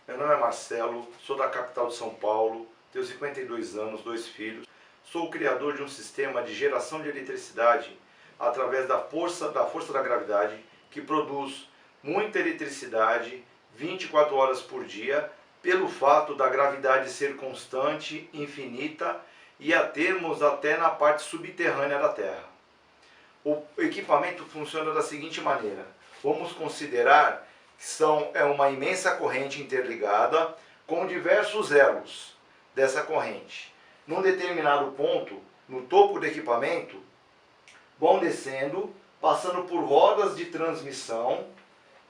Meu nome é Marcelo, sou da capital de São Paulo, tenho 52 anos, 2 filhos. Sou o criador de um sistema de geração de eletricidade através da força da gravidade, que produz muita eletricidade 24 horas por dia, pelo fato da gravidade ser constante, infinita e a termos até na parte subterrânea da Terra. O equipamento funciona da seguinte maneira: vamos considerar que é uma imensa corrente interligada com diversos elos dessa corrente. Num determinado ponto, no topo do equipamento, vão descendo, passando por rodas de transmissão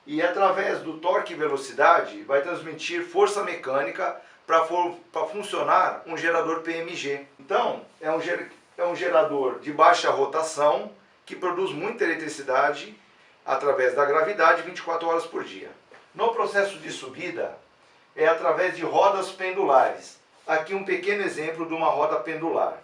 e através do torque e velocidade vai transmitir força mecânica para funcionar um gerador PMG. Então, é um gerador de baixa rotação que produz muita eletricidade através da gravidade 24 horas por dia. No processo de subida, é através de rodas pendulares. Aqui um pequeno exemplo de uma roda pendular.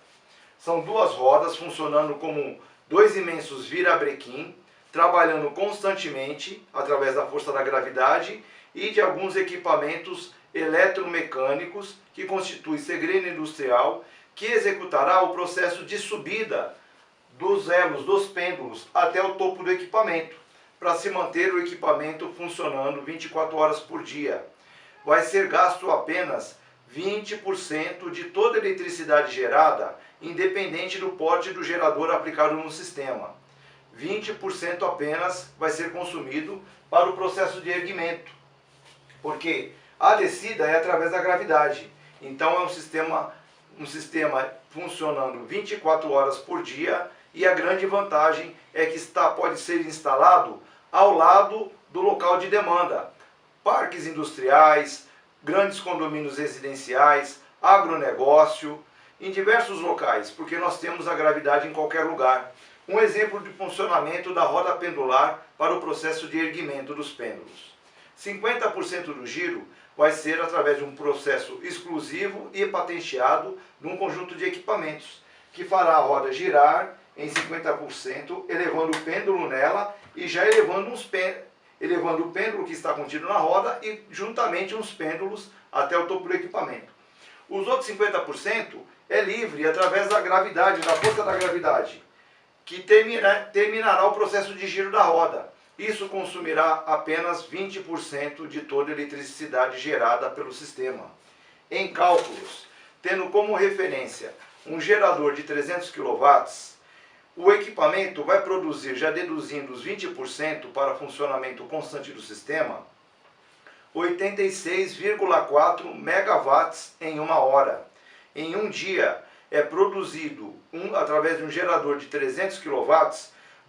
São duas rodas funcionando como dois imensos virabrequim, trabalhando constantemente através da força da gravidade e de alguns equipamentos eletromecânicos que constituem segredo industrial, que executará o processo de subida dos elos, dos pêndulos, até o topo do equipamento, para se manter o equipamento funcionando 24 horas por dia. Vai ser gasto apenas 20% de toda a eletricidade gerada, independente do porte do gerador aplicado no sistema. 20% apenas vai ser consumido para o processo de erguimento, porque a descida é através da gravidade. Então é um sistema funcionando 24 horas por dia, e a grande vantagem é que pode ser instalado ao lado do local de demanda. Parques industriais, grandes condomínios residenciais, agronegócio, em diversos locais, porque nós temos a gravidade em qualquer lugar. Um exemplo de funcionamento da roda pendular para o processo de erguimento dos pêndulos. 50% do giro vai ser através de um processo exclusivo e patenteado num conjunto de equipamentos, que fará a roda girar em 50%, elevando o pêndulo nela e já elevando o pêndulo que está contido na roda e juntamente uns pêndulos até o topo do equipamento. Os outros 50% é livre através da gravidade, da força da gravidade, que terminará o processo de giro da roda. Isso consumirá apenas 20% de toda a eletricidade gerada pelo sistema. Em cálculos, tendo como referência um gerador de 300 kW, o equipamento vai produzir, já deduzindo os 20% para funcionamento constante do sistema, 86,4 megawatts em uma hora. Em um dia é produzido, através de um gerador de 300 kW,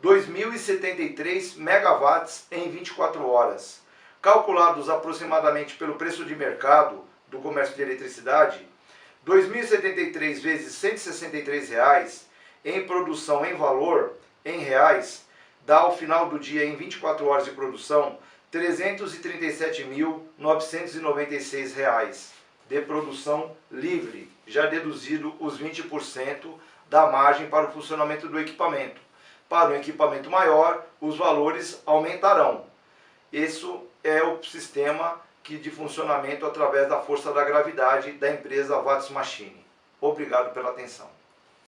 2.073 megawatts em 24 horas. Calculados aproximadamente pelo preço de mercado do comércio de eletricidade, 2.073 vezes R$ 163 em produção em valor, em reais, dá ao final do dia, em 24 horas de produção, R$ 337.996 de produção livre, já deduzido os 20% da margem para o funcionamento do equipamento. Para um equipamento maior, os valores aumentarão. Isso é o sistema de funcionamento através da força da gravidade da empresa Watts Machine. Obrigado pela atenção.